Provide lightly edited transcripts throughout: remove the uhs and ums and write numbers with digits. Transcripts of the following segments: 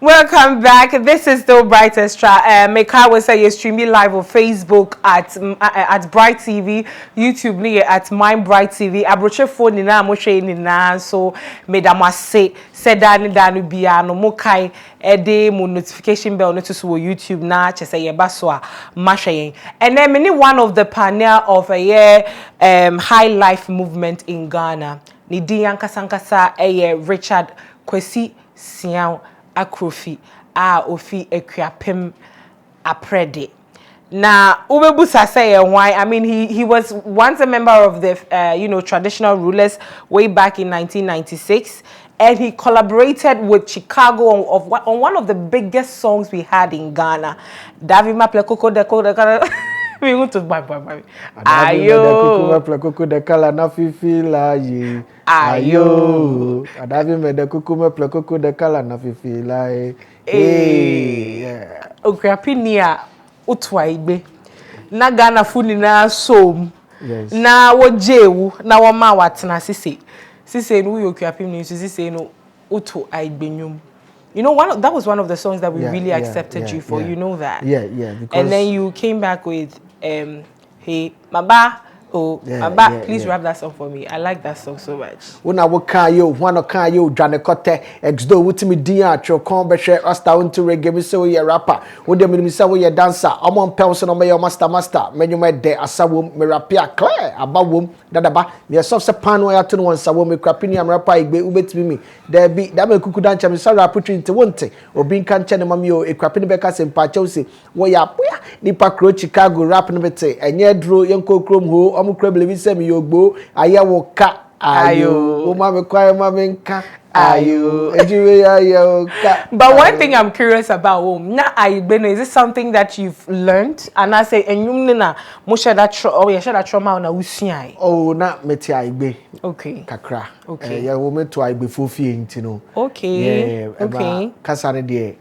Welcome back. This is still Bryt Extra. Meka will say you're streaming live on Facebook at Bryt TV, YouTube near at Mind Bryt TV. Abroche phone ni na mo share ni na so medama say said that bia no mo kai ede mo notification bell no to so YouTube na chese ye baso a mahwe. And then many one of the pioneer of a year high life movement in Ghana. Ni di yankasa Richard Kwasi Siaw Akrofi ofi ekwapem aprede na ubebusa say why. I mean he was once a member of the traditional rulers way back in 1996, and he collaborated with Chicago on one of the biggest songs we had in Ghana. Davi maple koko de we want to buy. Ayo kuku de kala na fifila ye. Ayo adavi me de kuku me kuku de kala na fifila ye. Yeah. Okwapinia utwa igbe. Na Ghana funi na som. Yes. Na wojewu na woma watena sise. Sise no yokwapini sise no utu aigbenyum. You know, that was one of the songs that we really accepted you for. You know that. Yeah. Because and then you came back with hey Maba. Please rap that song for me. I like that song so much. When I work you, one of you, Janecote, X-Doe, with me, dear, your combat, Rasta, into reggae, so you're rapper. When the minister, you're dancer, I'm on person on my master, when you met there, as a woman, me rapia, clear, about womb, that about me a soft pan where I turn once a woman, crapping, I'm rapper, be with me. There be that me could dance, I'm sorry, I put you into one thing, or being can't tell mammy, a crapping becas and pachosi, where ya, Nipa Crow, Chicago, rapping with it, and yet drew young chrome who, I'm credible, send me your bow, I will cut. Ayo, o mama kwai mama nka ayo ejiwe ayo ka. But one thing I'm curious about, na aigbe, is it something that you've learned? And I say enyum na mo share that trauma na usiai. Oh, na meti aigbe. Okay. Kakra. Okay. Yeah, wo meto aigbe fofie ntino. Okay. Yeah. Okay. Kasa ne de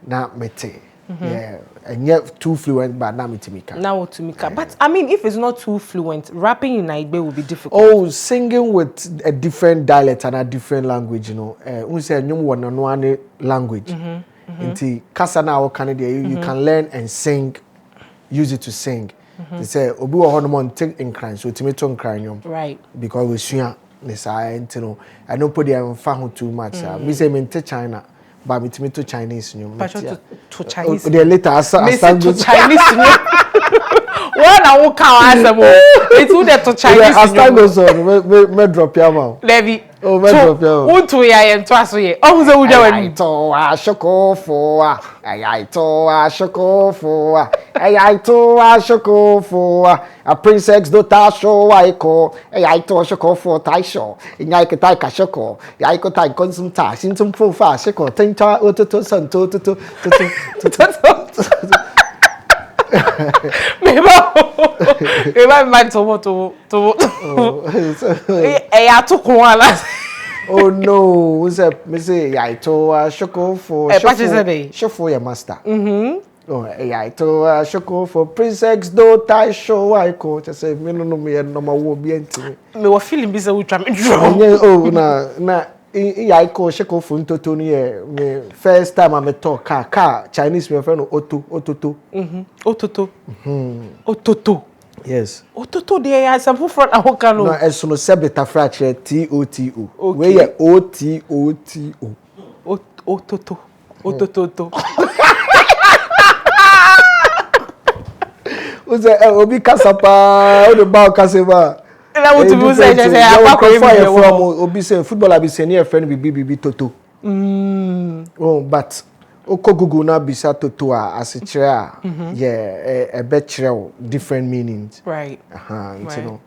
na meti. Yeah. And yet too fluent, but now Mitimika. Now Tumika. But I mean, if it's not too fluent, rapping in Igbe will be difficult. Oh, singing with a different dialect and a different language, you know. We say new one on one language. Inti kasa na Canada, you can learn and sing, use it to sing. They say obi wa hono take in crime, so tomato in crime. Right. Because we swia you know. I don't put them fahu too much. We say me to China. But me to Chinese, you know. To Chinese. They later I to Chinese. One I will count as a more. It's who that to Chinese. I stand goes on. Me drop your mouth. Levy. Oh, me drop your mouth. Unto ya and twice ye. Oh, the uja when to a shoko for. I to a shoko for. I to a shoko for. A princess do ta show I call. I to a shoko for tai show. In I could take a shoko. I could take consum ta. Sin some full fast shoko. Tinta to son to. Maybe man to. Oh no, who's that? Me say I to shoko for shoko your master. Oh, I to shoko for princess do tai show I call. Just say me no me wo bi enti. Me wa feeling bisa we try me draw. Oh na I call shoko for ntoto ni me first time I talk car Chinese me friend ototo. Ototo. Yes. Ototo there are some front ahokano. No, es no sebeta fracture TOTO. We ye OTOTO. Ototo. Ototo. Oze obi kasapa, o de ba kaseba. Na what you say just say from obi say footballer be say near friend be toto. Oh, but Oko Google na bisa toto as a chair. Yeah, a betrayal, different meanings. Right. You know.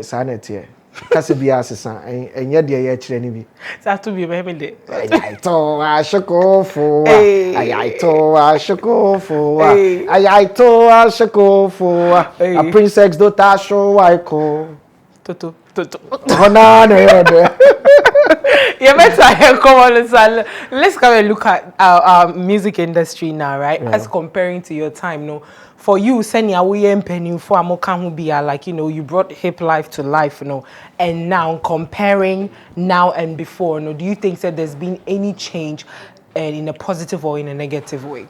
Sanity. Kasi bi asesa enye de ye kire ni bi. Sa to be me de. Ai to ashoko fo. Ai to ashoko fo. Ai to ashoko fo. A princess do ta show I call. Toto. Hona ne. Yeah, let's come and look at our music industry now, right? Yeah. As comparing to your time, no. For you, Senya, we ain't penny for Amokan be like, you know, you brought HIPLIFE to life, you know, and now comparing now and before, no, do you think that there's been any change in a positive or in a negative way?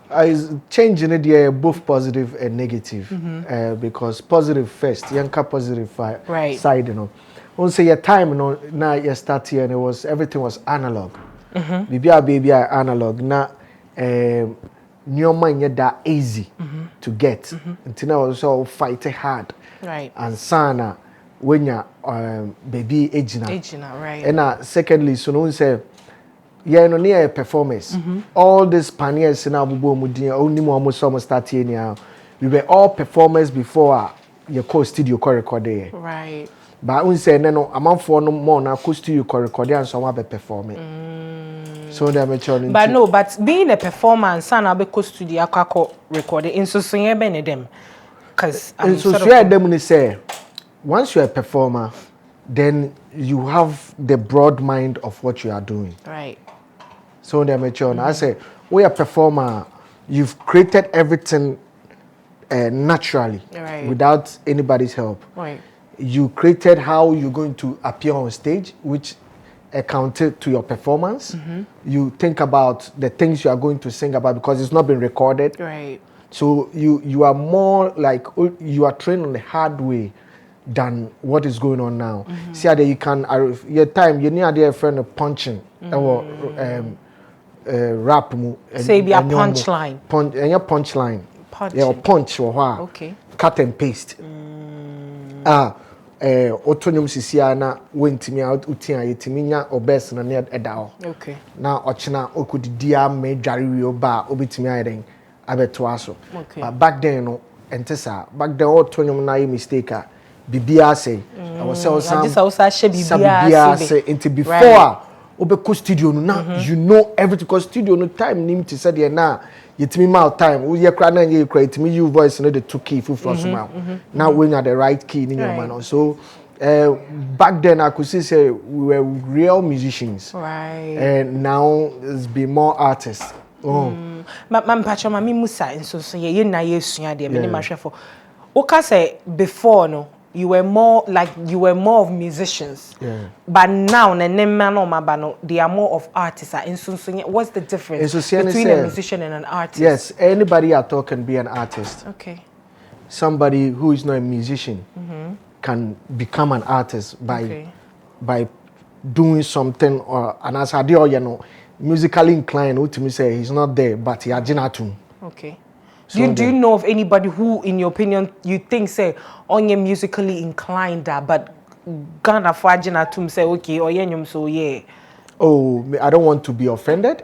Changing it, both positive and negative. Because positive first, yanka positive side, you know. Once your time, you know, now you start here and everything was analog. Baby, analog. Now, new mind that easy to get. Until now, also fight hard. Right. And sana when you baby aging. Right. And secondly, so no say. Yeah, no near performance. All these pioneers in Abubu Mudi, only more start here. We were all performers before your studio recording. Right. But we say no, I'm for no more now studio recording and some be performing. So they are But no, but being a performer and son be studio recording in so them. Because in so them say once you're a performer, then you have the broad mind of what you are doing. Right. So they mature. I say, we are a performer. You've created everything naturally, without anybody's help. Right. You created how you're going to appear on stage, which accounted to your performance. You think about the things you are going to sing about because it's not been recorded. Right. So you are more like you are trained on the hard way than what is going on now. See how you can your time you need a friend of punching or rap say be a punchline and your punchline punch or okay cut and paste autonomous sisia na wentimi out utia yetiminya obes na ne edao okay na ochina okudidia me dware oba obetimi ayeden abeto aso but back then no entesa back then autonomous na mistake bibia say I was some bibia say into before obeko studio no now you know everything because studio no time nim to say there na yetimi ma time we ye kra na ye kra yetimi you voice no the two key from now when you are the right key in your man so back then I could say we were real musicians and now there's been more artists mpacho mami musa so ye na ye sua de me ni mahwefo oka say before no you were more of musicians. But now they are more of artists. What's the difference between a musician and an artist? Yes, anybody at all can be an artist. Okay. Somebody who is not a musician can become an artist by doing something or an as musically inclined, what me say he's not there, but he ajinatum. Okay. So do you know of anybody who, in your opinion, you think say on your musically inclined but Ghana Fajina to say okay or yenyum so yeah? Oh, I don't want to be offended,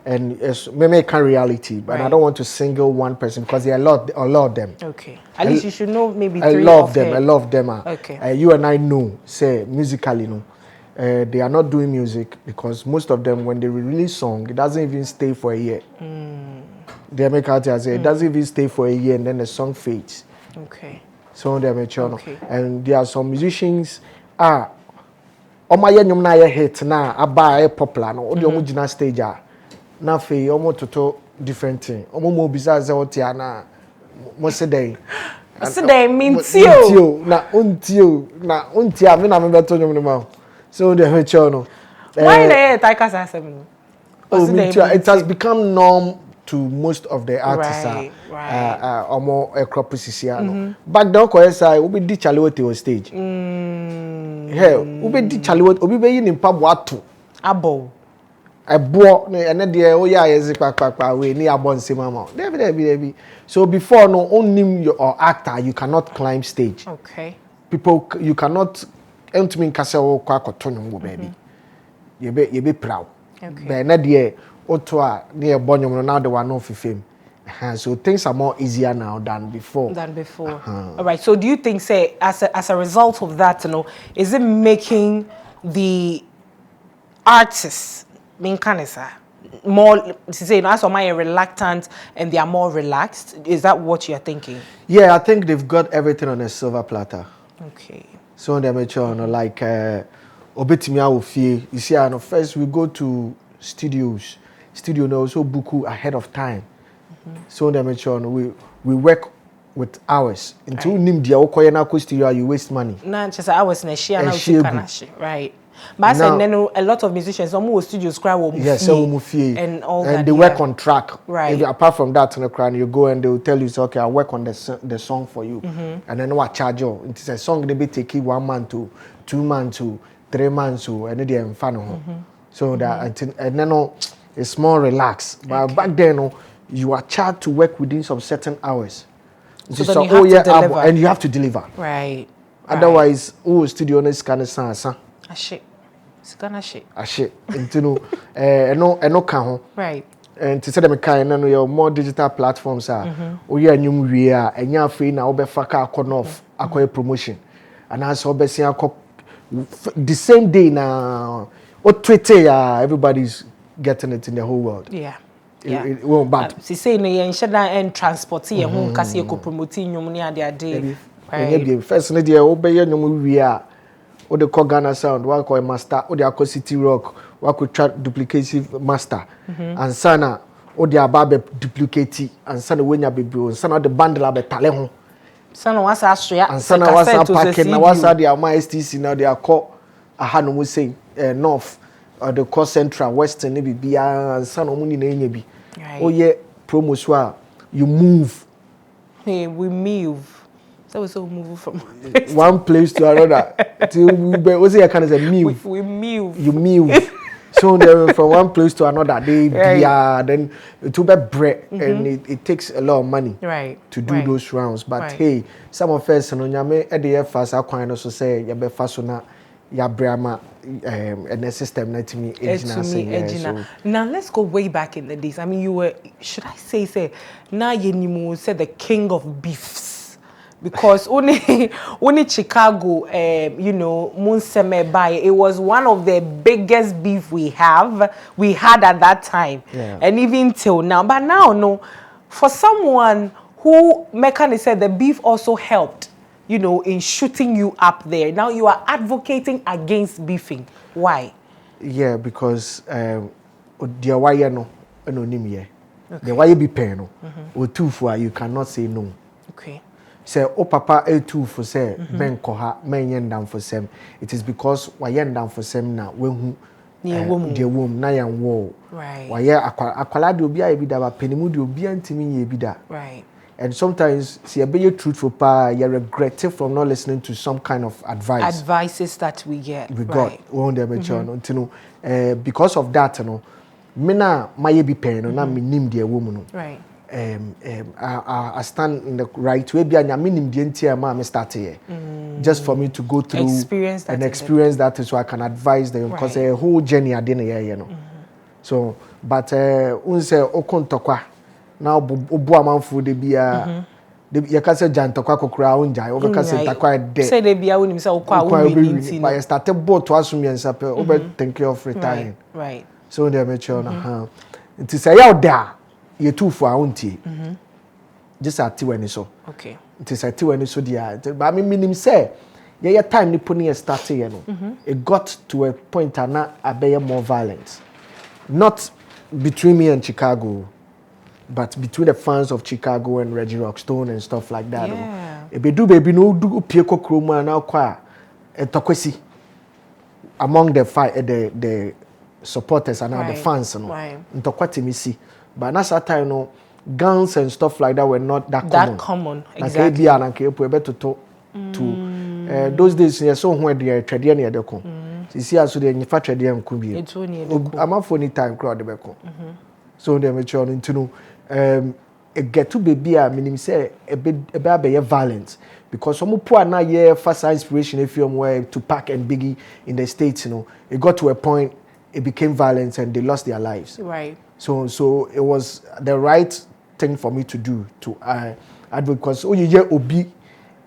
and it's maybe a reality, but I don't want to single one person because there are a lot of them. Okay, at least you should know maybe three. I love them. Okay, you and I know say musically no. They are not doing music because most of them when they release song it doesn't even stay for a year. They make out as it doesn't even stay for a year and then the song fades. Okay. So they're mature. And there are some musicians my yenyum na hit na aba popular no odi omugina stage na fe omo toto different thing. Omo mo bisa ze otia na mo se dey. Se dey mintio na untia me na me beto nyum no ma. So they're mature no. Why dey taika sa asem no? It has become norm to most of the artists more Akrofi Siaw. Back then we be di chalewote on stage. Hey, we be di chalewote obi be yin mpabu ato. Abo ene de o ya yezi kpakpakpa we ni abo nsema ma. Debi. So before no only your actor you cannot climb stage. Okay. People you cannot entumi nkase wo kwa kotonyo baby. You be proud. Okay. But na de Otoa near Bonyum now the one of fame. So things are more easier now than before. All right. So do you think, say, as a result of that, is it making the artists more, as am I reluctant and they are more relaxed? Is that what you're thinking? Yeah, I think they've got everything on a silver platter. Okay. So they're mature, like Obetimia Ofie. You see, first we go to studios. Studio now also book ahead of time. So they make sure we work with hours. Until nim dia okoye na ko studio you waste money. Na just hours na share na right. But I said, a lot of musicians, some studios cry and all that. And they work on track. Right. Apart from that, you go and they will tell you, okay, I'll work on the song for you. And then what charge you? It's a song they be taking 1 month to 2 months to 3 months to and then fun. So that and then it's more relaxed. But back then, you are charged to work within some certain hours. So then you have to deliver. And you have to deliver. Right. Otherwise, studio is kind of sansa. Shit. It's gonna shit. Shit. No can. Right. And to say them kind of your more digital platforms are. We are new we are and you're free now. Be faka off acquire promotion. And as obviously the same day now. What Twitter? Everybody's getting it in the whole world. Yeah. It won't bad. She say no, you should not end transporting and home because you could promote in your money at their day. Right. First, Lydia, obey your we are. Or the Ghana sound, what call master, or the City Rock, what could try duplicative master, and Sana, or the Ababe duplicate, and Sana when you be and Sana the bundle of the talent. Sana was Austria, and Sana was a packing, and was at the STC now they are called a Hanu say North, or the core central, Western, maybe, and Sana Muni Nabi. Oh, yeah, promoswa, you move. Hey, we move. So we move from one place to another. What's it? Kind of a move. We move. You move. So from one place to another, then to be bread, and it takes a lot of money, to do those rounds. But hey, some of us, no, nyame at the first, I can also say, you be fast na, ya brama, and the system not to me, so. Now let's go way back in the days. I mean, you were, should I say, now you said the king of beefs. Because only Chicago, Munseme Bay, it was one of the biggest beef we had at that time, and even till now. But now, no, for someone who Mekani said the beef also helped, in shooting you up there. Now you are advocating against beefing. Why? Yeah, because the why no, anonymity. The why be paying or two for you cannot say no. Okay. Say, oh, papa, A2 for say, Ben Koha, men yen down for sem. It is because why yen down for sem now, when dear womb, Nayan wall. Right. Why, aqualad will be a bida, penimud will be antimini bida. Right. And sometimes, see, a be truthful pa, you're regretting from not listening to some kind of advice. Advices that we get. We got, won't they because of that, Mina, my be pen, and I'm named dear woman. Right. I stand in the right way. Be a minimum DNT, ma start here, just for me to go through experience that, so I can advise them because a whole journey I didn't hear, So, but unse okontokwa now obu amanfo de bia you can say jantokwa kokura unjai over can say takwa de say de bia woni say okwa woni by started boat to assume yansa over think of retiring. Right. So they make sure na it is a there. You two for auntie. Just at when so. Okay. It is at when so dear. But I mean, say, yeah, time Nipponi started, it got to a point and now I bear more violence. Not between me and Chicago, but between the fans of Chicago and Reggie Rockstone and stuff like that. Yeah. If you do baby no do Pieko Kroma now qua a tokwesi among the supporters and the fans see. But that's that time, guns and stuff like that were not that common. Exactly. Those days, you saw when they are trading near the con. You see, as they manufacture them could be. I'm up for any time crowd the beko. So they mature into know. Get to baby, I mean, say a bit about violence because some poor now yeah first inspiration if you were Tupac and Biggie in the States, it got to a point it became violence and they lost their lives. Right. So it was the right thing for me to do to advocate because you obi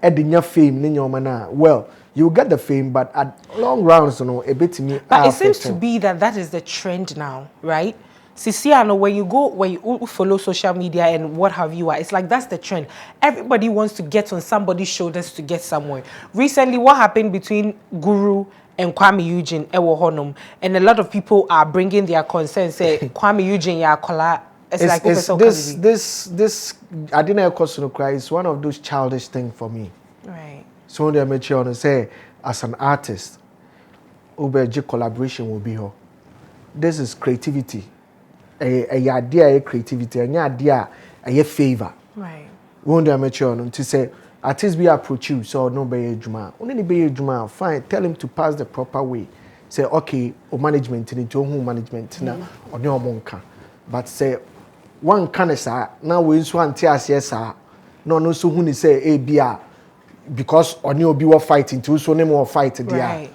edinya fame ni nyoma well you get the fame but at long rounds a bit to me. But it seems to be that is the trend now, right? Sisiano, when you follow social media and what have you, it's like that's the trend. Everybody wants to get on somebody's shoulders to get somewhere. Recently, what happened between Guru and Kwame Eugene Ewo and a lot of people are bringing their concerns. Say Kwame Eugene Yakola. It's like this. I didn't cry. It's one of those childish things for me. Right. So they make sure to say, as an artist, Uberge collaboration will be here. This is creativity. A idea, a creativity, an idea, a favor. Right. Won't damage you to say, artists be approach you, so no be juma. Only be juma, fine. Tell him to pass the proper way. Say, okay, or management, into home management, now, or no monka. But say, one can say, now we want to yes, no, so who say, ABR, because on you be fighting, too, so no more fight, dear.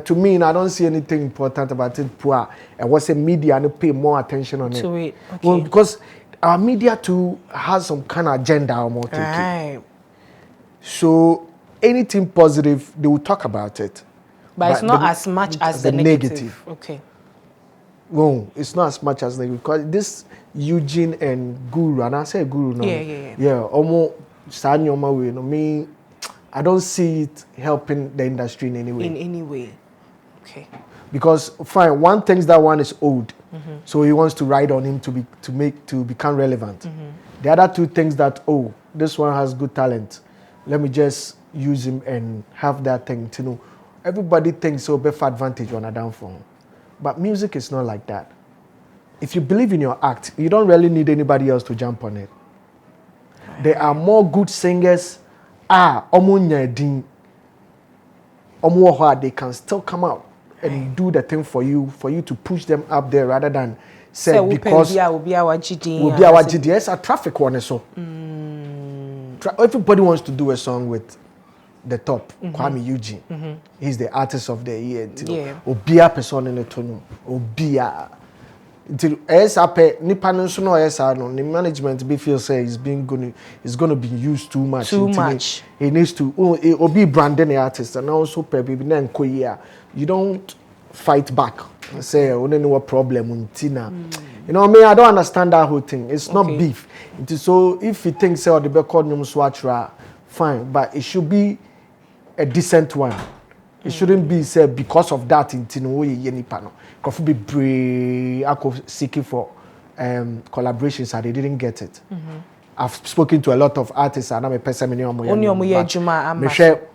To me, I don't see anything important about it. Poor, and what's a media and pay more attention on it. Okay. Well, because our media too has some kind of agenda or more. Right. So anything positive, they will talk about it. But it's not as much as the negative. Okay. No, it's not as much as negative because this Eugene and Guru, and I say Guru now. Yeah. Almost Sanyoma way. No, me. I don't see it helping the industry in any way. In any way. Okay. Because fine, one thinks that one is old, so he wants to ride on him to become relevant. The other two things that this one has good talent, let me just use him and have that thing to know. Everybody thinks so better advantage when I down for him. But music is not like that. If you believe in your act, you don't really need anybody else to jump on it. There are more good singers. They can still come out and do the thing for you to push them up there rather than say because will be our GD. It's a traffic one so. Everybody wants to do a song with the top, Kwame Eugene. He's the artist of the year. Obia person in the tone. Obia. Until ASAP, the management be feel say it's going to be used too much. He needs to be branding the artist and also you don't fight back and say only no problem You know what I mean? I don't understand that whole thing. It's not beef. So if you think say the record name swatchra, fine, but it should be a decent one. It shouldn't be said because of that in Tino Yenipano. Could be brave, seeking for collaborations and they didn't get it. I've spoken to a lot of artists and I'm a person in share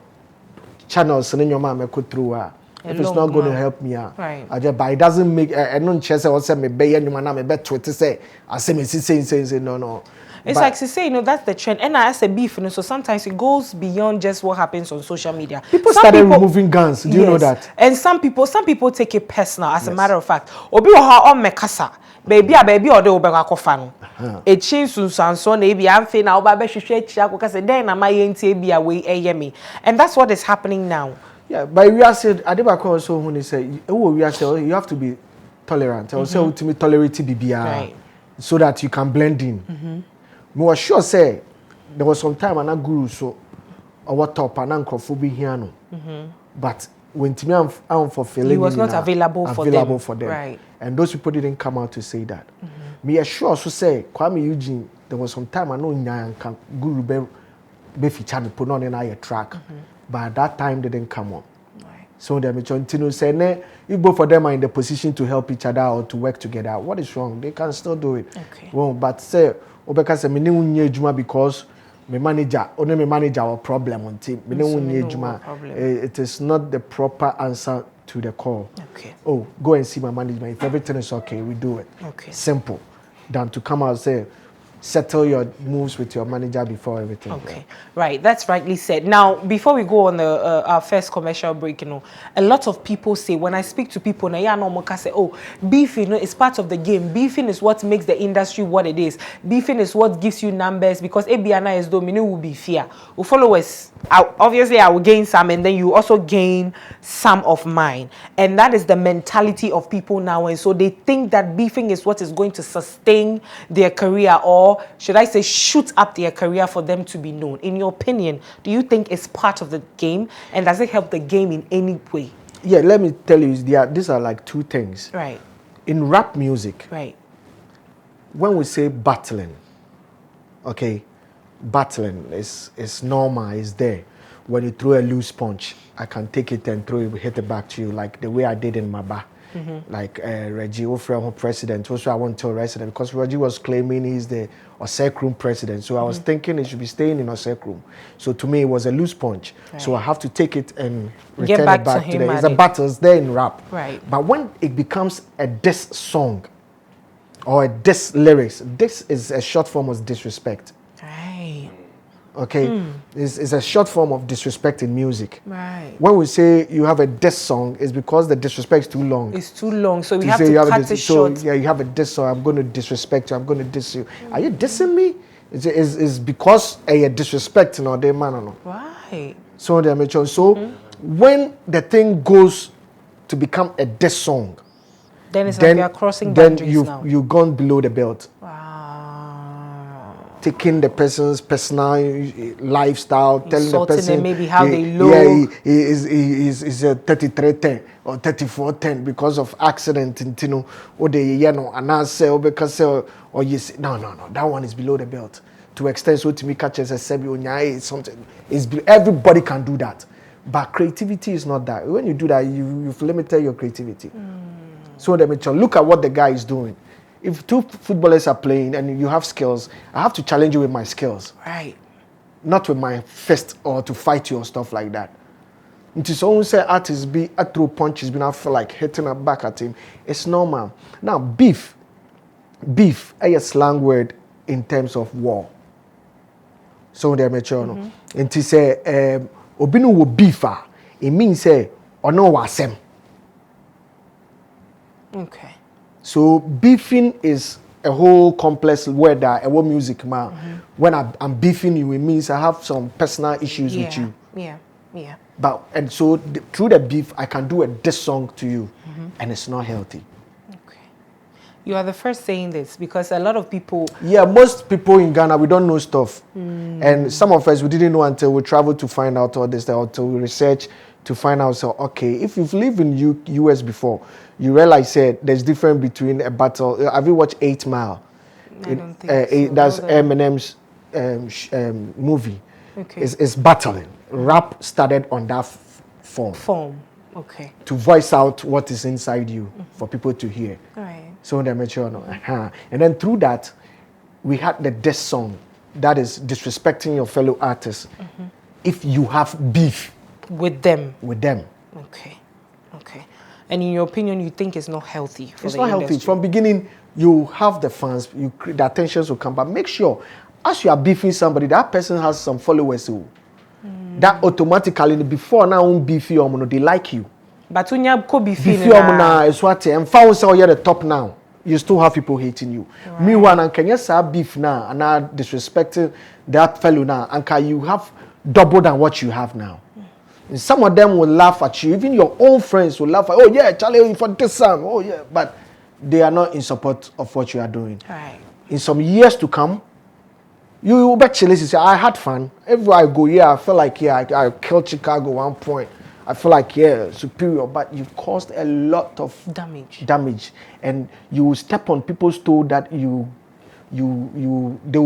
channels and your mom could through if it's not going to help me but it doesn't make I don't chase or say me bay and man bet Twitter say I say me say no. It's like to say, that's the trend. And I say beef, so sometimes it goes beyond just what happens on social media. People started removing guns. Do you know that? And some people take it personal. As a matter of fact, obi o me kasa, baby or the obega kofano. A chin so maybe I'm fe na oba be hwehwe chia ko kase den na my enti bi away eyemi. And that's what is happening now. Yeah, but we are said Adebako also when he say, we are say you have to be tolerant. I say ultimate tolerate BBR so that you can blend in. I was sure say there was some time and a guru so our top and Akrofi here no. But when to me I'm fulfilling, he was not available for them. Right. And those people didn't come out to say that. Me sure so say Kwame Eugene there was some time I know Nyan guru be feature me put on a track. But at that time they didn't come on. So they may continue saying if both of them are in the position to help each other or to work together, what is wrong? They can still do it. Well, but say because me ne unye juma because me manager our problem on team. Me ne unye juma. It is not the proper answer to the call. Go and see my management. If everything is okay, we do it. Simple. Than to come out and say settle your moves with your manager before everything. Right, that's rightly said. Now, before we go on our first commercial break, a lot of people say, when I speak to people, say, beefing is part of the game. Beefing is what makes the industry what it is. Beefing is what gives you numbers because ABNI is domino will be fair. Followers, obviously I will gain some and then you also gain some of mine. And that is the mentality of people now. And so they think that beefing is what is going to sustain their career or should I say shoot up their career for them to be known. In your opinion, do you think it's part of the game and does it help the game in any way? Yeah, let me tell you, these are like two things. Right. In rap music, right, when we say battling, battling is normal, is there. When you throw a loose punch, I can take it and hit it back to you like the way I did in Maba. like Reggie Ofrem president. Also, I want to tell resident because Reggie was claiming he's the Osek room president. So I was thinking he should be staying in Osek room. So to me, it was a loose punch. Right. So I have to take it and return it back to them. It's a battle. It's there in rap. Right. But when it becomes a diss song or a diss lyrics, this is a short form of disrespect. Right. Okay, it's a short form of disrespect in music. Right. When we say you have a diss song, it's because the disrespect is too long. It's too long, so we have to cut it short. So yeah, you have a diss song. I'm going to disrespect you. I'm going to diss you. Are you dissing me? It's because a disrespect, they man or no. Right. So they make sure. So when the thing goes to become a diss song, then it's like you are crossing boundaries now. Then you've gone below the belt. Wow. Taking the person's personal lifestyle, telling the person them maybe how they look. Yeah, he is a 3310 or 3410 because of accident, or and I say because or you say no, that one is below the belt. To extend so to me catches a sebi something. Everybody can do that, but creativity is not that. When you do that, you've limited your creativity. So look at what the guy is doing. If two footballers are playing and you have skills, I have to challenge you with my skills. Right. Not with my fist or to fight you or stuff like that. It is only say artists be a throw punches, be not feel like hitting up back at him. It's normal. Now beef, a slang word in terms of war. So they mature no. And to say obinu wo beefa, it means say ono wasem. Okay. So beefing is a whole complex word that a music man. When I'm beefing you, it means I have some personal issues with you. Yeah. But and so through the beef, I can do a diss song to you, and it's not healthy. Okay. You are the first saying this because a lot of people. Yeah, most people in Ghana we don't know stuff, and some of us we didn't know until we traveled to find out all this, until we research to find out. So okay, if you've lived in US before, you realize there's difference between a battle. Have you watched 8 Mile? I don't think so. That's Eminem's movie. Okay. It's battling. Rap started on that form. Okay. To voice out what is inside you for people to hear. Right. So they make sure. And then through that, we had the diss song. That is disrespecting your fellow artists. If you have beef with them. Okay. And in your opinion, you think it's not healthy for it's the not industry? Healthy. From beginning, you have the fans, the attentions will come, but make sure as you are beefing somebody, that person has some followers who that automatically before now beef you, they like you. But when you go beef now is what and found so you're the top now. You still have people hating you. Right. Meanwhile, and can you say beef now and now disrespecting that fellow now, and can you have double than what you have now? And some of them will laugh at you. Even your own friends will laugh at, oh yeah, Charlie, for this song, oh yeah. But they are not in support of what you are doing. Right. In some years to come, you will bet Chile say, I had fun. Everywhere I go, I feel like, I killed Chicago 1 point. I feel like, superior. But you've caused a lot of damage. And you will step on people's toe that they will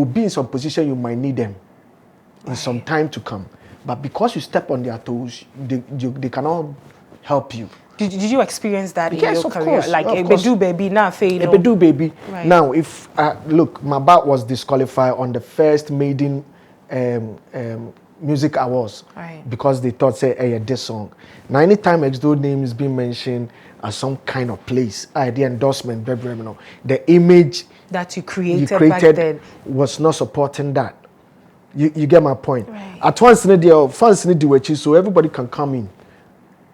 be in some position you might need them in some time to come. But because you step on their toes, they cannot help you. Did you experience that in your career? Course, like X-Doe baby, now fail. X-Doe baby. Right. Now, if look, my bat was disqualified on the first maiden music awards, right, because they thought say this song. Now, anytime X-Doe name is being mentioned at some kind of place, the endorsement, the image that you created back then was not supporting that. You get my point. Right. At once, fans need to so everybody can come in.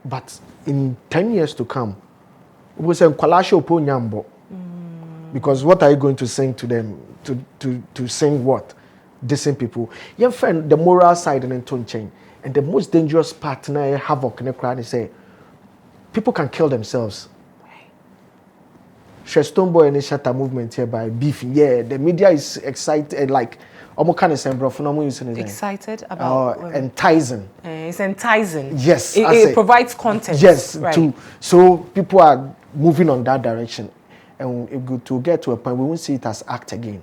But in 10 years to come, we say because what are you going to sing to them? To sing what? Dissing people. You find the moral side and then chain. And the most dangerous part now havoc in the crowd is say people can kill themselves. Right. Stone Boy and the Shatter movement here by beefing. Yeah, the media is excited like excited about enticing. It's enticing. Yes, it provides content. Yes, right. So people are moving on that direction, and to get to a point we won't see it as act again.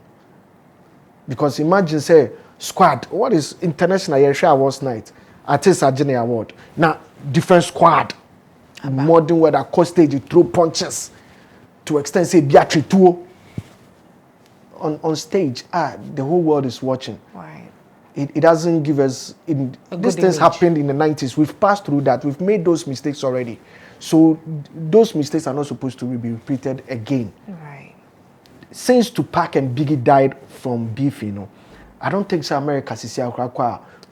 Because imagine say squad, what is international Yersha Awards night? Artist Ajene Award. Now different squad. modern where that cost stage you throw punches to extend say Beatrice Tuo on stage. The whole world is watching. Right. It doesn't give us these things happened in the 90s. We've passed through that. We've made those mistakes already. So those mistakes are not supposed to be repeated again. Right. Since Tupac and Biggie died from beef, I don't think so America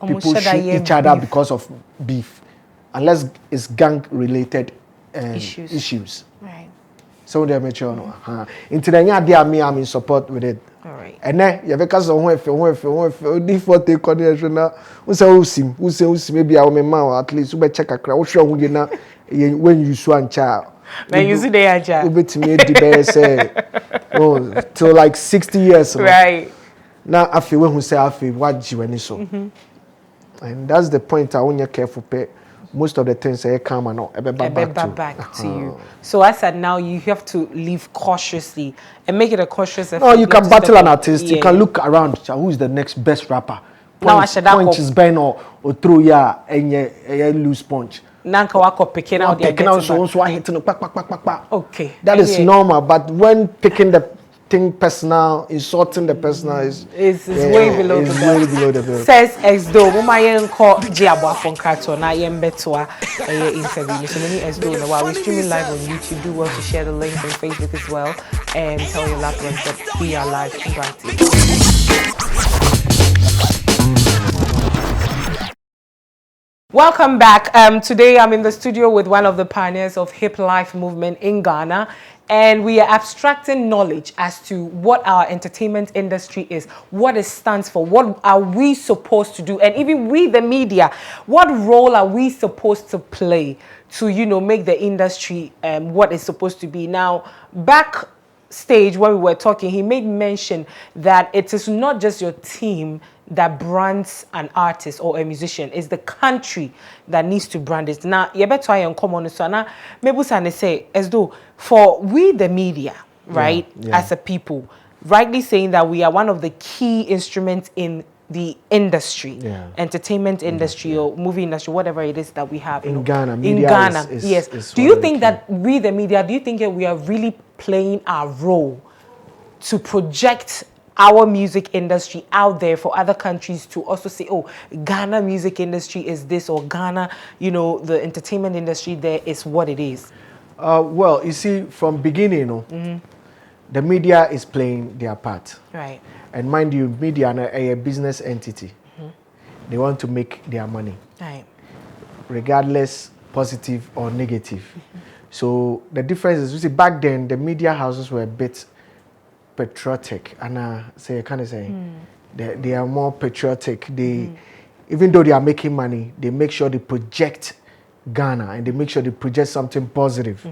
people shoot each other because of beef. Unless it's gang related issues. Right. So they're mature. Into the day I'm in support with it. All right. And then you because of one default take condition now. Who say maybe I will man at least we check a crowd. What sure you na when you swan child. When you see the aja. You bet me the best till like 60 years. Right. Now I feel when we say I feel what you when so. And that's the point I want you careful pay. Most of the things I come and back to you. So as said, now you have to live cautiously and make it a cautious effort. No, you can battle an artist. You can look around. Who is the next best rapper? Punch is Ben or through and you lose punch. Nanka wako picking out the so I hit no okay. That is normal, but when picking the thing personal, insulting the personal is way below the belt. Says X-Doe, mama yen call Jiabwa from Krato na yen betwa interview. So many X-Doe now we're streaming live on YouTube. Do well to share the link on Facebook as well and tell your loved ones that we are live on Bryt. Welcome back. Today I'm in the studio with one of the pioneers of HIPLIFE movement in Ghana. And we are abstracting knowledge as to what our entertainment industry is, what it stands for, what are we supposed to do, and even we, the media, what role are we supposed to play to, make the industry what it's supposed to be. Now, backstage when we were talking, he made mention that it is not just your team that brands an artist or a musician. It's the country that needs to brand it. Now, you better try and come on this one. Now, maybe say, as though for we the media, right, as a people, rightly saying that we are one of the key instruments in the industry, entertainment industry or movie industry, whatever it is that we have in Ghana. In Ghana, yes. Do you think that we the media? Do you think that we are really playing our role to project our music industry out there for other countries to also say, oh, Ghana music industry is this, or Ghana, the entertainment industry there is what it is? Well, you see, from beginning, the media is playing their part. Right. And mind you, media are a business entity. They want to make their money. Right. Regardless, positive or negative. So the difference is, you see, back then, the media houses were a bit patriotic, and they are more patriotic. They even though they are making money, they make sure they project Ghana and they make sure they project something positive.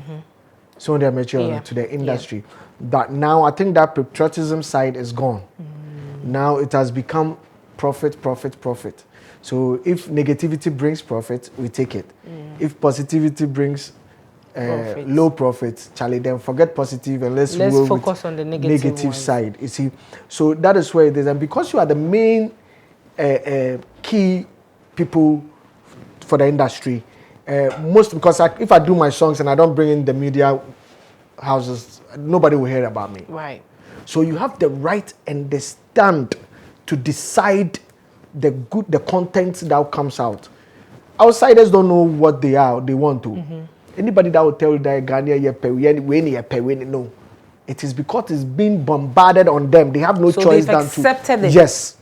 So they're mature to the industry. But now I think that patriotism side is gone. Now it has become profit. So if negativity brings profit, we take it. If positivity brings low profits, Charlie, then forget positive and let's focus on the negative side. You see, so that is where it is, and because you are the main key people for the industry, because if I do my songs and I don't bring in the media houses, nobody will hear about me. Right. So you have the right and the stand to decide the content that comes out. Outsiders don't know what they want to. Anybody that will tell you that Ghana no, it is because it's being bombarded on them. They have no choice than to accepted it. Yes.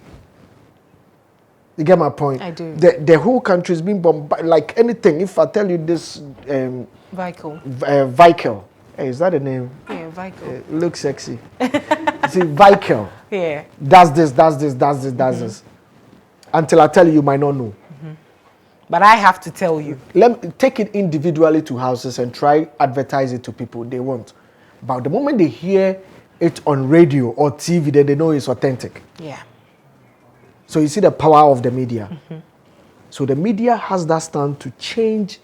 You get my point? I do. The whole country is being bombarded like anything. If I tell you this vehicle. Hey, is that a name? Yeah, vehicle. Looks sexy. See, vehicle. Yeah. That's this. Until I tell you, you might not know. But I have to tell you. Let me take it individually to houses and try advertise it to people. They won't. But the moment they hear it on radio or TV, then they know it's authentic. Yeah. So you see the power of the media. So the media has that stand to change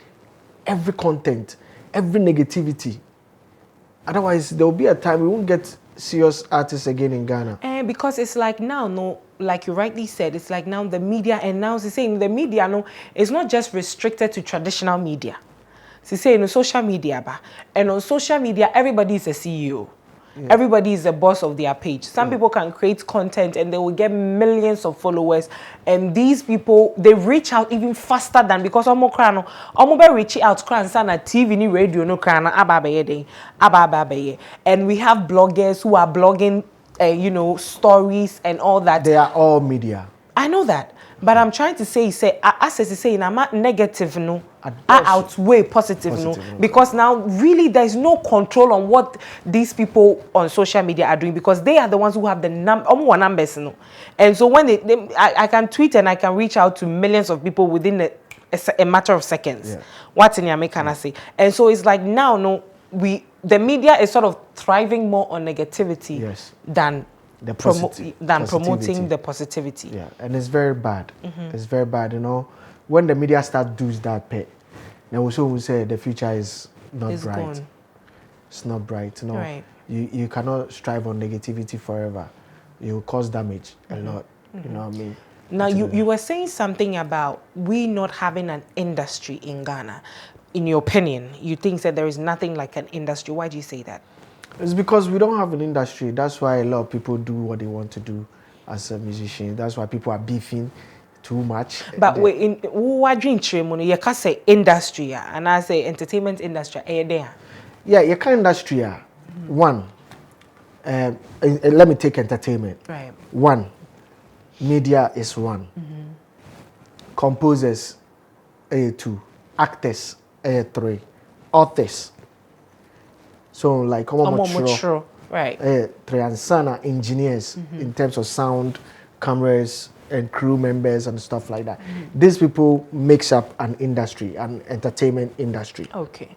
every content, every negativity. Otherwise, there will be a time we won't get serious artists again in Ghana. And because it's like now, like you rightly said, it's like now the media, and now it's saying the media, it's not just restricted to traditional media. say no social media ba, and on social media everybody is a CEO. Yeah. Everybody is the boss of their page. Some people can create content and they will get millions of followers. And these people, they reach out even faster than, because omo be reach out sana TV ni radio no krana ababeye. And we have bloggers who are blogging, stories and all that. They are all media. I know that. But I'm trying to say, as I say, I'm not negative, no. I outweigh positive, no. Because now, really, there's no control on what these people on social media are doing, because they are the ones who have the numbers, no. And so when I can tweet and I can reach out to millions of people within a matter of seconds. Yeah. What's in your can I say? And so it's like now, no, the media is sort of thriving more on negativity than promoting the positivity. Yeah, and it's very bad. It's very bad, When the media start doing that, they also say the future is not bright. Gone. It's not bright. Right. You cannot strive on negativity forever. You will cause damage a lot. You know what I mean? Now, you were saying something about we not having an industry in Ghana. In your opinion, you think that there is nothing like an industry. Why do you say that? It's because we don't have an industry. That's why a lot of people do what they want to do as a musician. That's why people are beefing too much. But in what dream you can say industry and I say entertainment industry. Yeah, you can industry. One, let me take entertainment. Right. One, media is one. Composers, two. Actors, three. Authors. So like mature. Right. Triansana engineers in terms of sound, cameras, and crew members and stuff like that. These people makes up an industry, an entertainment industry. Okay.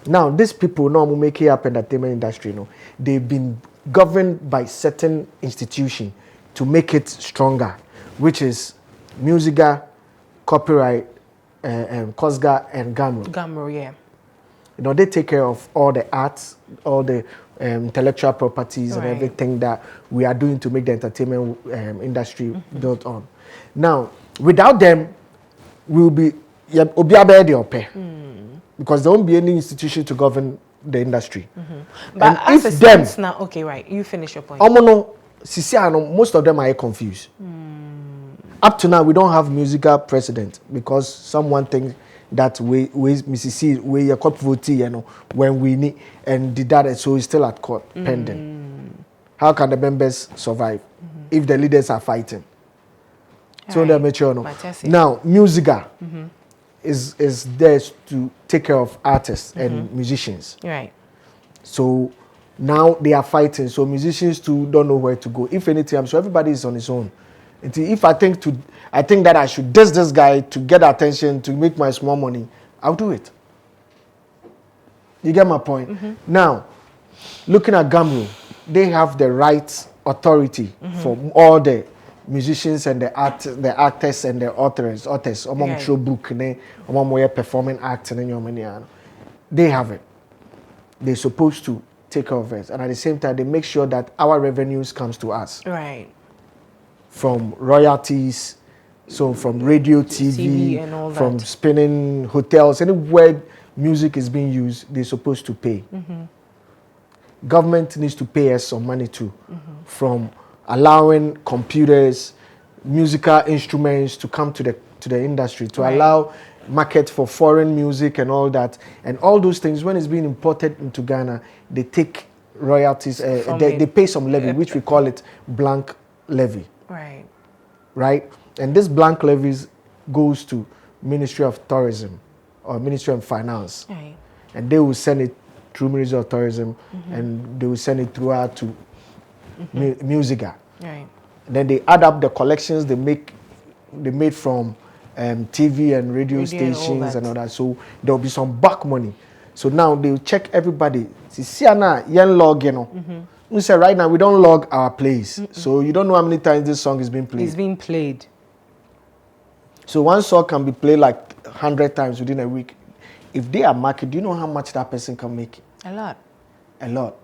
Now these people who make up entertainment industry, they've been governed by certain institution to make it stronger, which is Musica, Copyright, COSGA, and GAMRO. GAMRO, yeah. They take care of all the arts, all the intellectual properties and everything that we are doing to make the entertainment industry built on. Now, without them, we will be because there won't be any institution to govern the industry. But as it stands now, okay, right, you finish your point. Most of them are confused. Up to now, we don't have musical president because someone thinks that we Mississippi we a court vote, when we need and did that, so it's still at court pending. How can the members survive if the leaders are fighting? So they're mature. Now, Musica is there to take care of artists and musicians. Right. So now they are fighting. So musicians too don't know where to go. If anything, I'm sure everybody is on his own. If I think that I should diss this guy to get attention, to make my small money, I'll do it. You get my point? Now, looking at GAMRO, they have the right authority for all the musicians and the actors and the authors. Show book, performing acts, and they have it. They're supposed to take care of it, and at the same time, they make sure that our revenues comes to us. Right. From royalties, so from radio, TV and all that. From spinning hotels, anywhere music is being used, they're supposed to pay. Government needs to pay us some money too, from allowing computers, musical instruments to come to the industry, to allow market for foreign music and all that. And all those things, when it's being imported into Ghana, they take royalties, they pay some levy, which we call it blank levy. Right? And this blank levies goes to Ministry of Tourism or Ministry of Finance. Right. And they will send it through Ministry of Tourism and they will send it throughout to Musica. Right. Then they add up the collections they made from TV and radio stations and all that. So there will be some back money. So now they will check everybody. See, log, we say right now we don't log our plays, so you don't know how many times this song is being played. It's being played. So one song can be played like 100 times within a week. If they are market, do you know how much that person can make? A lot. A lot.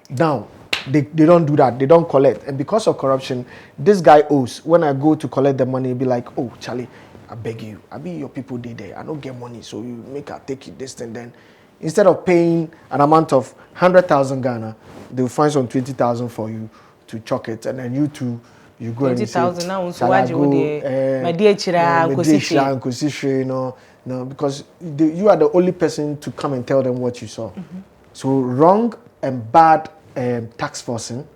Now, they don't do that. They don't collect. And because of corruption, this guy owes. When I go to collect the money, he'll be like, oh, Charlie, I beg you. I be your people did there. I don't get money, so you make her take it this and then. Instead of paying an amount of 100,000 Ghana, they'll find some 20,000 for you to chuck it, and then you two, you go and you say, 20,000 now. So why you my dear Chira, no, because you are the only person to come and tell them what you saw. So wrong and bad tax forcing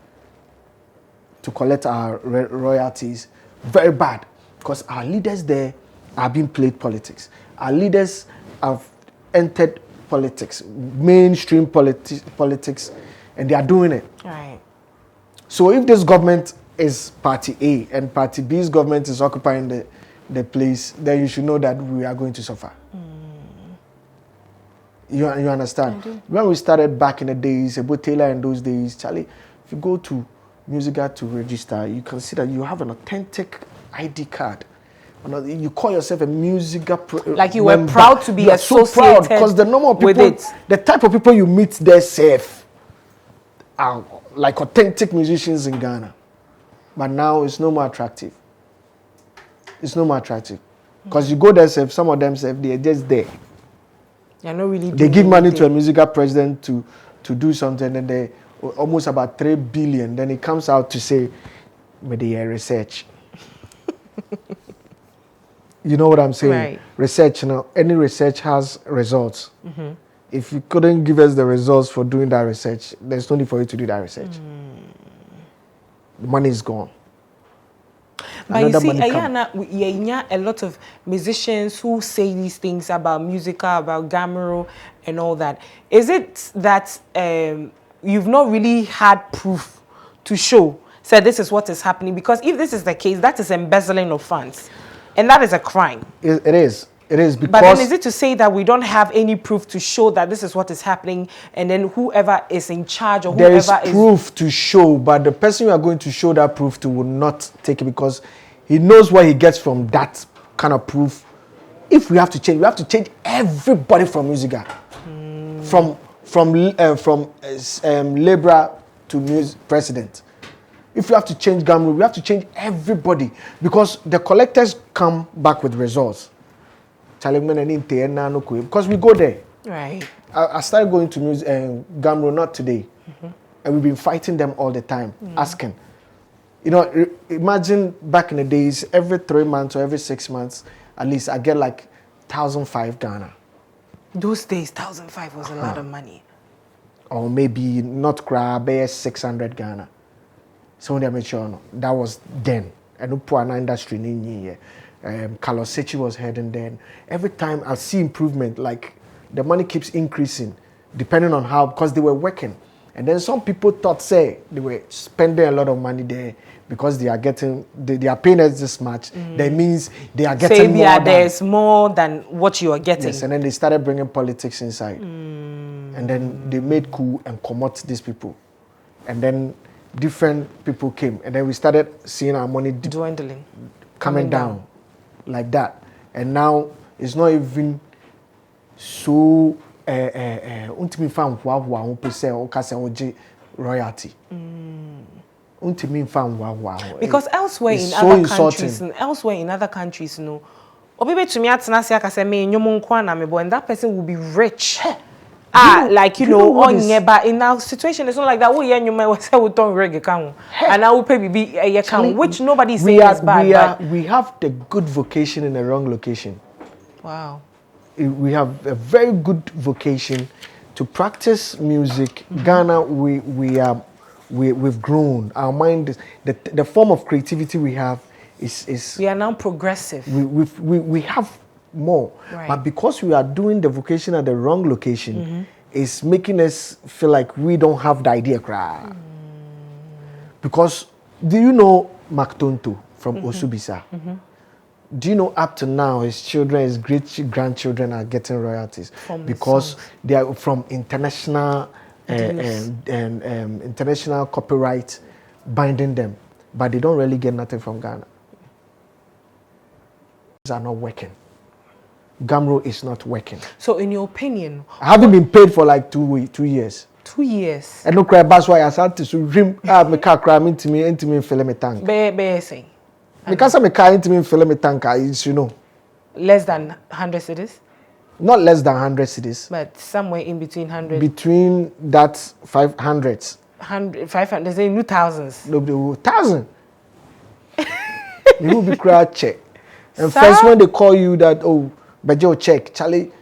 to collect our royalties, very bad, because our leaders there are being played politics. Our leaders have entered politics, mainstream politics, and they are doing it. Right. So if this government is party A and party B's government is occupying the place, then you should know that we are going to suffer. You understand? When we started back in the days, about Taylor and those days, Charlie, if you go to Musica to register, you can see that you have an authentic ID card. You call yourself a Musica like you were proud to be associated so proud, because the normal people, with it. The type of people you meet there safe are like authentic musicians in Ghana. But now it's no more attractive. It's no more attractive. Because you go there, safe, some of them safe, they're just there. They're not really they give money to a musical president to do something, and they almost about 3 billion. Then it comes out to say, media research. You know what I'm saying? Right. Research, any research has results. If you couldn't give us the results for doing that research, there's no need for you to do that research. The money is gone. But you see, a lot of musicians who say these things about Musica, about Gamero, and all that. Is it that you've not really had proof to show, say this is what is happening? Because if this is the case, that is embezzling of funds. And that is a crime. It is. It is, because... But then is it to say that we don't have any proof to show that this is what is happening, and then whoever is in charge or whoever is... There is proof to show, but the person you are going to show that proof to will not take it, because he knows what he gets from that kind of proof. If we have to change everybody from Musica. From Libra to president. If we have to change Gamro, we have to change everybody, because the collectors come back with results. Because we go there. Right. I started going to Gamro not today, and we've been fighting them all the time, asking. Imagine back in the days, every 3 months or every 6 months, at least I get like 1,005 Ghana. Those days, 1,005 was a lot of money. Or maybe not grab 600 Ghana. So they made sure that was then. And no poor industry in Carlos Sechi was heading then. Every time I see improvement, like the money keeps increasing, depending on how, because they were working. And then some people thought, say, they were spending a lot of money there because they are getting, they are paying us this much. That means they are getting more. There's more than what you are getting. Yes, and then they started bringing politics inside. And then they made coup and commot these people. And then different people came. And then we started seeing our money dwindling, coming down like that. And now it's not even so royalty. Because elsewhere in other countries, and that person will be rich. Like but in our situation, it's not like that. Oh, yeah, you might say we don't reggae can, and I will pay a account, which nobody is saying is bad. We have the good vocation in the wrong location. Wow. We have a very good vocation to practice music. Ghana, we've grown. Our mind is the form of creativity we have is we are now progressive. We have more, right. But because we are doing the vocation at the wrong location, it's making us feel like we don't have the idea. Because do you know Mactonto from Osubisa? Do you know up to now his children, his great-grandchildren are getting royalties because they are from international international copyright binding them, but they don't really get nothing from Ghana. These are not working. Gamro is not working. So in your opinion, I haven't been paid for like 2 years. 2 years. And no cry, that's why I started to dream. My car cry into me fill me tank. Be saying. Because my car into me fill me tank, is Less than 100 cities? Not less than 100 cities. But somewhere in between 100. Between that 500s. 500, there's new thousands. No, 1,000. You will be crowd check. And first when they call you that, oh, but you check, Charlie,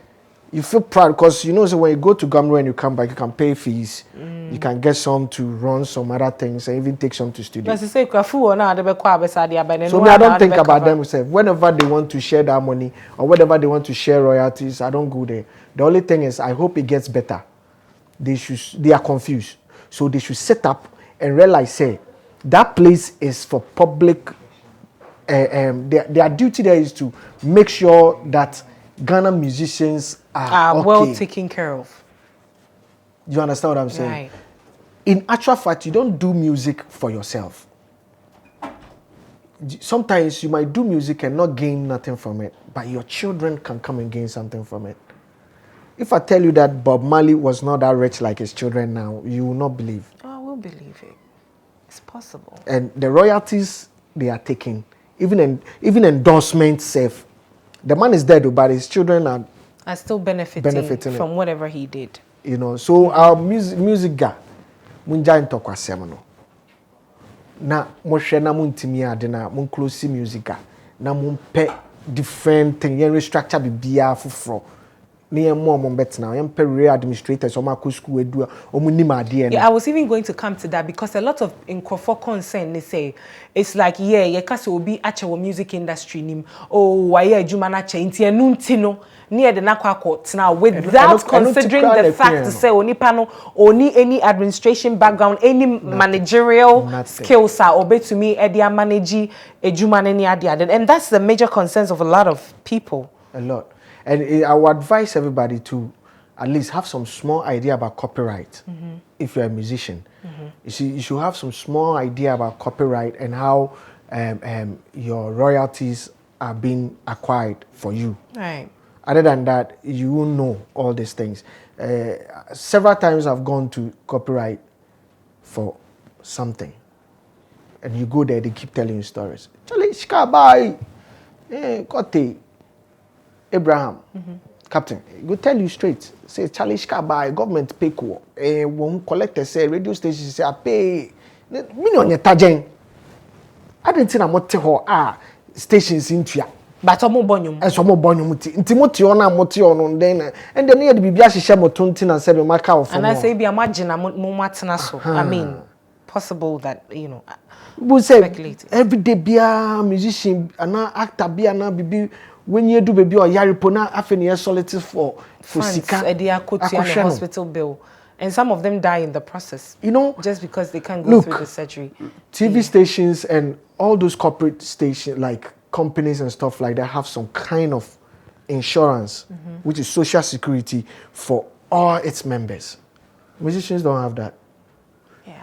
you feel proud because you know so when you go to Gambro and you come back, you can pay fees. You can get some to run some other things and even take some to studio. But say so I don't think about them. Whenever they want to share that money or whenever they want to share royalties, I don't go there. The only thing is I hope it gets better. They are confused. So they should set up and realize, say, that place is for public. Their duty there is to make sure that Ghana musicians are okay. Well taken care of. You understand what I'm saying? Right. In actual fact, you don't do music for yourself. Sometimes you might do music and not gain nothing from it, but your children can come and gain something from it. If I tell you that Bob Marley was not that rich like his children now, you will not believe. Oh, I will believe it. It's possible. And the royalties they are taking, even endorsements safe. The man is dead, but his children are still benefiting from whatever he did. You know, so our music guy, munja into kwasemono. Na moshe na muntimi ade na mun close music guy. Na mun pe different thing, yen restructure bibia fufro. Ni yen mo bet now, yen pe administrators, oma ko school edu, omu ni ma ade. Yeah, I was even going to come to that because a lot of Nkrofo concern they say it's like ye kase obi ache wo music industry nim. Oh, why adwuma na che nti enu ntino. Near the Nakwakot now, without considering the fact to say Onipano, only any administration background, any managerial skills are obey to me, Edia manage Ejumaneni Adia. And that's the major concerns of a lot of people. A lot. And I would advise everybody to at least have some small idea about copyright if you're a musician. You see, you should have some small idea about copyright and how your royalties are being acquired for you. Right. Other than that, you will know all these things. Several times I've gone to copyright for something. And you go there, they keep telling you stories. Charlie, Shikabai, Kote, Abraham, Captain, go tell you straight. Say, Charlie, Shikabai, government pay ko. Won't collect say radio station say I pay. Me on your tajeng. I didn't think I'm what stations into ya. But some more bonyum. And some more bonyum. Intimotiona, motion, then and then near the Bibiashi Shamo Tuntin and 7 Macau. And I say, be imagine a Momatanaso. I mean, possible that, you know, we say every day be a musician, an actor, be an bibi when you do baby or Yaripona, after solitude for Sika, a hospital bill. And some of them die in the process. You know, just because they can't go through the surgery. TV stations and all those corporate stations, like companies and stuff like that, have some kind of insurance, which is social security for all its members. Musicians don't have that. Yeah.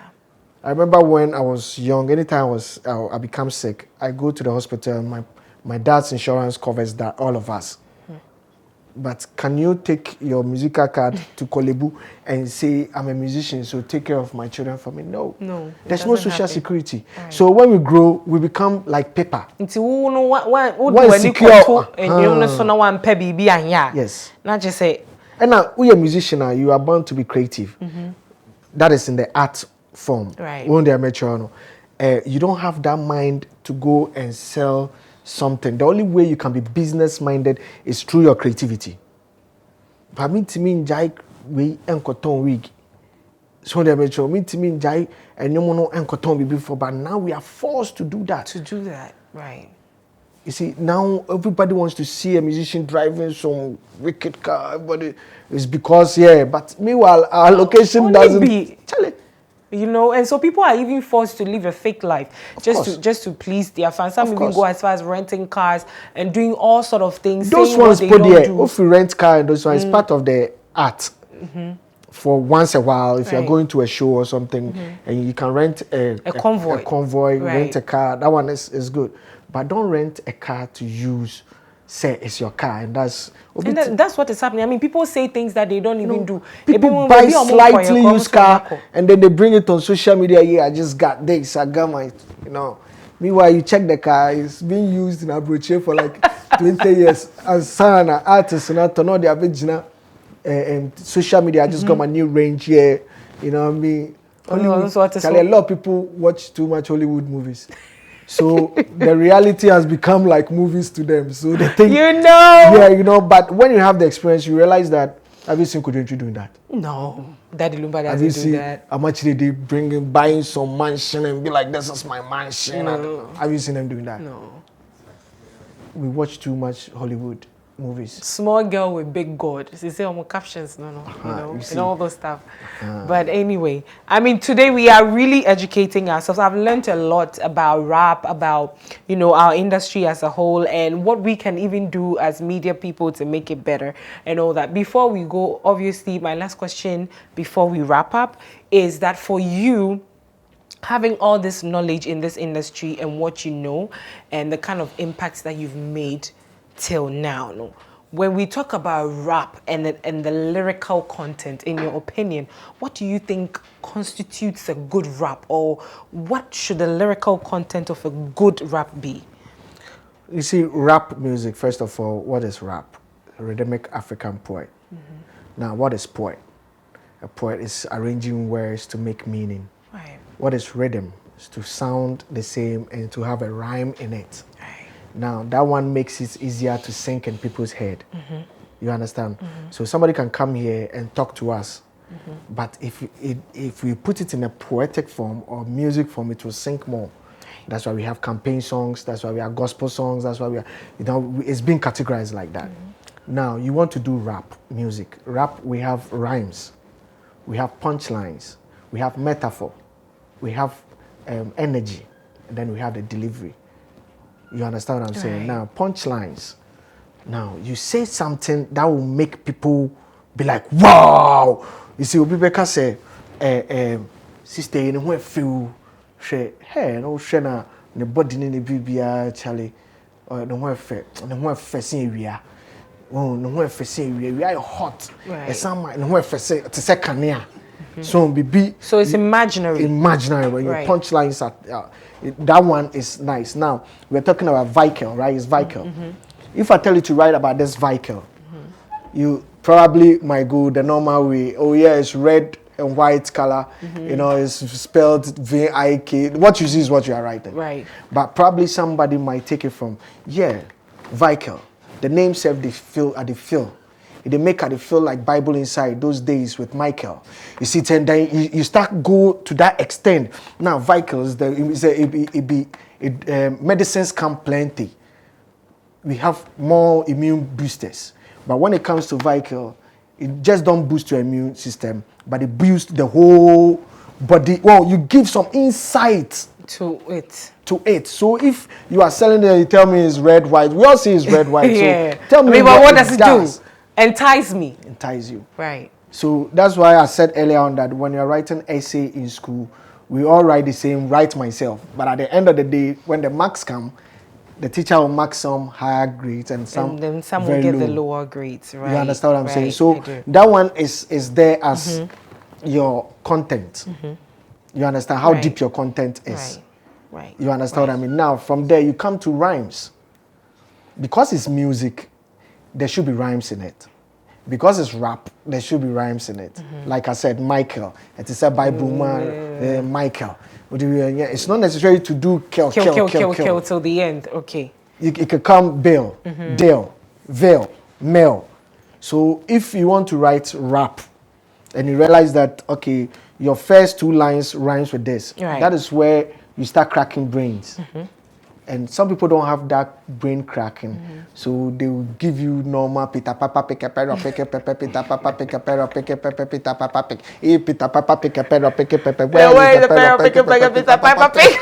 I remember when I was young, anytime I become sick, I go to the hospital and my dad's insurance covers that, all of us. But can you take your musical card to Kolebu and say, I'm a musician, so take care of my children for me? No. No. There's no social security. Right. So when we grow, we become like paper. Yes. Not just say. And now, we are a musician, you are born to be creative. That is in the art form. Right. When they are mature, you don't have that mind to go and sell something. The only way you can be business minded is through your creativity. But me to me jai we enkoton wig. So they make sure me to me jai and you know enkoton before, but now we are forced to do that. Right. You see, now everybody wants to see a musician driving some wicked car. Everybody is because but meanwhile our location doesn't be. You know, and so people are even forced to live a fake life just to please their fans. Some even go as far as renting cars and doing all sort of things. Those ones put there. If you rent car and those ones, it's part of the art. For once a while, if you're going to a show or something, and you can rent a convoy, rent a car. That one is good, but don't rent a car to use. Say it's your car, and that's what is happening. I mean, people say things that they don't even do. People buy slightly used car, and then they bring it on social media. Yeah, I just got this. I got my, Meanwhile, you check the car, it's being used in Abroche for like 20 years. As Sana, artists, and I don't know the original social media. I just got my new range here. You know what I mean? Hollywood, a lot of people watch too much Hollywood movies. So the reality has become like movies to them. So they think, but when you have the experience, you realize that, have you seen Kudentry doing that? No, Daddy Lumba doesn't do that. How much did they buying some mansion and be like, this is my mansion? No. Have you seen them doing that? No. We watch too much Hollywood movies. Small girl with big God. You say on captions, and all those stuff. But anyway, I mean, today we are really educating ourselves. I've learned a lot about rap, about, our industry as a whole, and what we can even do as media people to make it better and all that. Before we go, obviously, my last question before we wrap up is that for you, having all this knowledge in this industry and what you know and the kind of impacts that you've made till now, when we talk about rap and the lyrical content, in your opinion, what do you think constitutes a good rap, or what should the lyrical content of a good rap be? You see, rap music, first of all, what is rap? A rhythmic African poet. Now, what is poet? A poet is arranging words to make meaning. Right. What is rhythm? Is to sound the same and to have a rhyme in it. Right. Now, that one makes it easier to sink in people's head. You understand? So somebody can come here and talk to us, but if we put it in a poetic form or music form, it will sink more. That's why we have campaign songs. That's why we have gospel songs. That's why we are, it's being categorized like that. Now, you want to do rap music. Rap, we have rhymes. We have punchlines. We have metaphor. We have energy. And then we have the delivery. You understand what I'm saying? Now, punchlines. Now, you say something that will make people be like, wow! You see, Obibeka say, sister, you know where feel, hey, no, na the body in the BBR, Charlie, or no where facing area. Oh, no where facing area. We are hot. Right. Some no where facing to say kania. So it's imaginary. Imaginary when your punchlines are. That one is nice. Now we're talking about vehicle, right? It's vehicle. If I tell you to write about this vehicle, you probably might go the normal way. Oh yeah, it's red and white color. It's spelled V-I-K. What you see is what you are writing. Right. But probably somebody might take it from vehicle. The name said they feel. They make it feel like Bible inside those days with Michael. You see, and then you start go to that extent. Now, vehicles, medicines come plenty. We have more immune boosters. But when it comes to vehicle, it just don't boost your immune system, but it boosts the whole body. Well, you give some insight to it. So if you are selling it, you tell me it's red, white. We all see it's red, white. Yeah. So tell me what does it do? Entice me. Entice you. Right. So that's why I said earlier on that when you're writing essay in school, we all write the same, write myself. But at the end of the day, when the marks come, the teacher will mark some higher grades and some then some will get the lower grades. Right. You understand what I'm saying? So that one is there as your content. You understand how deep your content is. Right. You understand what I mean? Now, from there, you come to rhymes. Because it's music, there should be rhymes in it. Because it's rap, there should be rhymes in it. Like I said, Michael. It is said by Boomer, Michael. It's not necessary to do kill till the end. Okay. It could come Bill, Dale, Vale, Mel. So if you want to write rap, and you realize that, okay, your first two lines rhymes with this, that is where you start cracking brains. And some people don't have that brain cracking, so they will give you normal pita papa pick a pero pick a pepper pita papa pick a pero pick a pepper pita papa pick a pita papa pick a pero pick a pepper. Where is the pero pick a pita papa pick?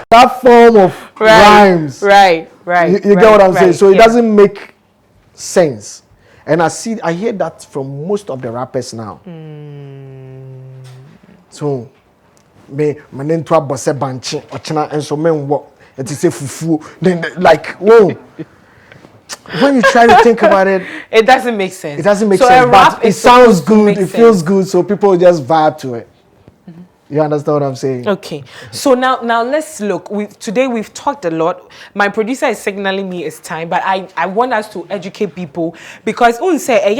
That form of rhymes, right. You get what I'm saying? So it doesn't make sense, and I hear that from most of the rappers now. So me name to abose banchi ochina enso men wo. It is a fufu. Then, like, whoa. When you try to think about it, it doesn't make sense. It doesn't make sense, but it sounds good. It feels good, so people just vibe to it. You understand what I'm saying? Okay. So now let's look. Today we've talked a lot. My producer is signaling me it's time, but I want us to educate people because say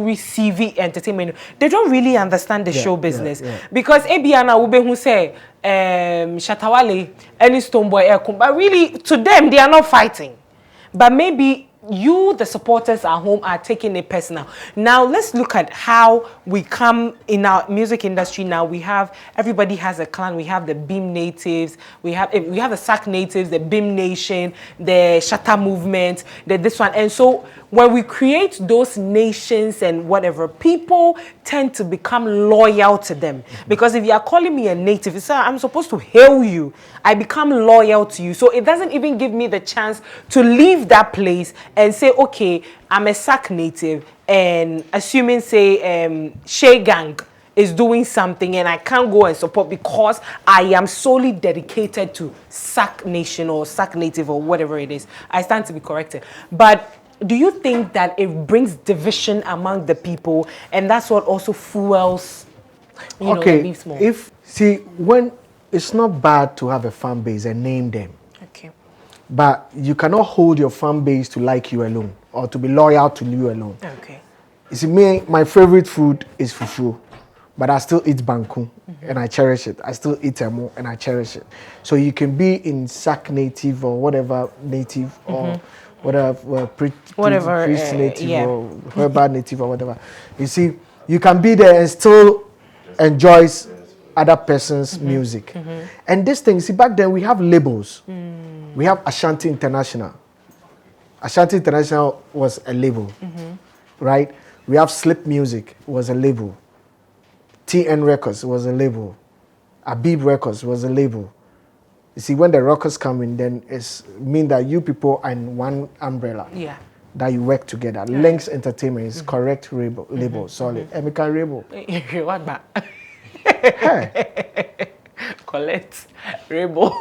receive entertainment. They don't really understand the show business. Because Ebiana ube who say Shatawale, any Stone Boy, but really to them they are not fighting. But maybe you, the supporters at home, are taking it personal. Now, let's look at how we come in our music industry now. Everybody has a clan. We have the Beam Natives. We have the SAC Natives, the Beam Nation, the Shatta Movement, this one. And so when we create those nations and whatever, people tend to become loyal to them. Because if you are calling me a native, it's I'm supposed to hail you. I become loyal to you. So it doesn't even give me the chance to leave that place and say, okay, I'm a SAC native, and assuming, say, Shea Gang is doing something and I can't go and support because I am solely dedicated to SAC Nation or SAC Native or whatever it is. I stand to be corrected. But do you think that it brings division among the people, and that's what also fuels, the beefs more? When it's not bad to have a fan base and name them. Okay. But you cannot hold your fan base to like you alone or to be loyal to you alone. Okay. You see, my favorite food is fufu, but I still eat banku and I cherish it. I still eat emo and I cherish it. So you can be in SAC Native or whatever native or whatever priest native or whoever native or whatever. You see, you can be there and still enjoy other person's music. And this thing, see, back then we have labels. We have Ashanti International. Ashanti International was a label, right? We have Slip Music was a label. TN Records was a label. Abib Records was a label. You see, when the records come in, then it's mean that you people are in one umbrella. Yeah. That you work together. Links Entertainment is correct label, solid. Emeka label. What about? Hey. Collect Rainbow.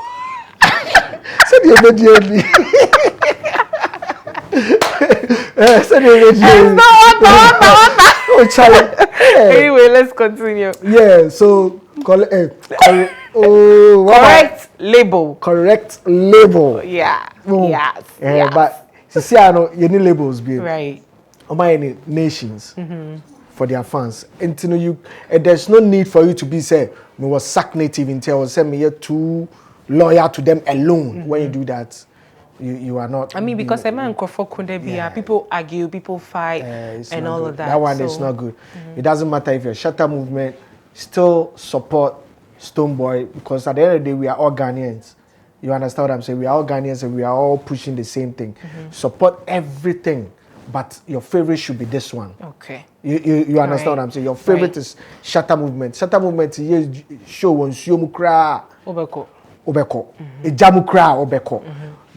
Said you immediately. Said you immediately. Oh, Charlie. Anyway, let's continue. Yeah, so correct label. Correct label. Yeah. Yes. But see, I know you need labels, babe. Right. Or any nations. For their fans. And there's no need for you to be say me was SAC Native until I was saying me too loyal to them alone. When you do that, you are not. I mean, because a man couldn't be people argue, people fight, and all of that. That one is not good. It doesn't matter if you're Shatta Movement, still support Stone Boy, because at the end of the day we are all Ghanaians. You understand what I'm saying? We are all Ghanaians and we are all pushing the same thing. Support everything. But your favorite should be this one. Okay. You understand what I'm saying? Your favorite is Shatta Movement. Shatta Movement is show on Siomukra. Obeko. Ejamukra Obeko.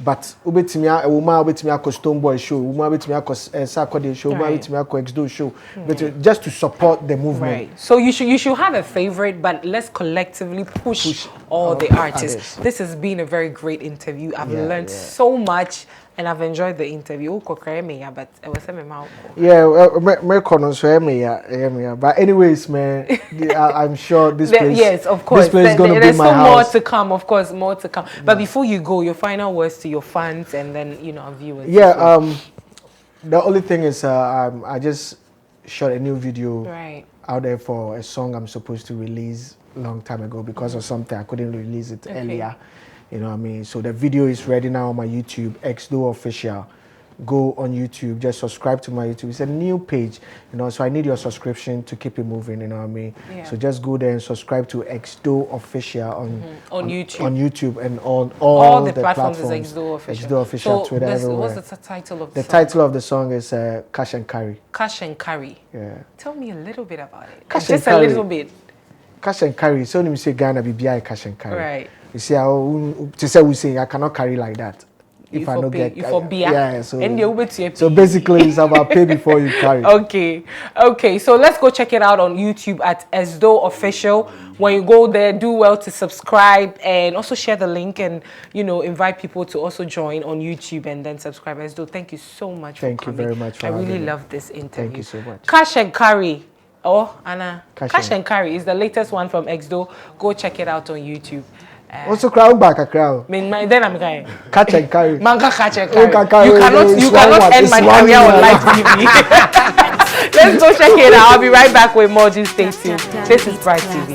But ubetimia uma ubetimia ko Stone Boy show, uma ubetimia ko Sakode show, uma ubetimia ko X-Doe show. But just to support the movement. Right. So you should have a favorite, but let's collectively push all the artists. This has been a very great interview. I've learned so much. And I've enjoyed the interview. But it was but anyways, man, I'm sure this place. Yes, of course. This place is going to be my house. There's still more to come, of course, more to come. But before you go, your final words to your fans and then our viewers. Yeah. The only thing is, I just shot a new video out there for a song I'm supposed to release a long time ago because of something I couldn't release it earlier. You know what I mean? So the video is ready now on my YouTube, X-Doe Official. Go on YouTube, just subscribe to my YouTube. It's a new page, so I need your subscription to keep it moving, you know what I mean? Yeah. So just go there and subscribe to X-Doe Official on YouTube. On YouTube and on all the platforms. Is X-Doe Official. X-Doe Official, so Twitter, everywhere. What's the title of the song? The title of the song is Cash and Carry. Cash and Carry. Yeah. Tell me a little bit about it. Just a little bit. Cash and Carry. So when you say Ghana, BBI Cash and Carry. Right. You see how to say we say I cannot carry like that. If I don't get so basically it's about pay before you carry. Okay, so let's go check it out on YouTube at X-Doe Official. When you go there, do well to subscribe and also share the link and invite people to also join on YouTube and then subscribe. X-Doe, thank you so much for coming. Thank you very much for I really love this interview. Thank you so much. Cash and Carry Oh, Anna. Cash and Carry is the latest one from X-Doe. Go check it out on YouTube. Also crowd back a crowd. Then I'm going. Catch and Carry. Manga Catch and Carry. You You cannot end my career on live TV. Let's go check it out. I'll be right back with more. Just stay tuned. This is Bryt TV.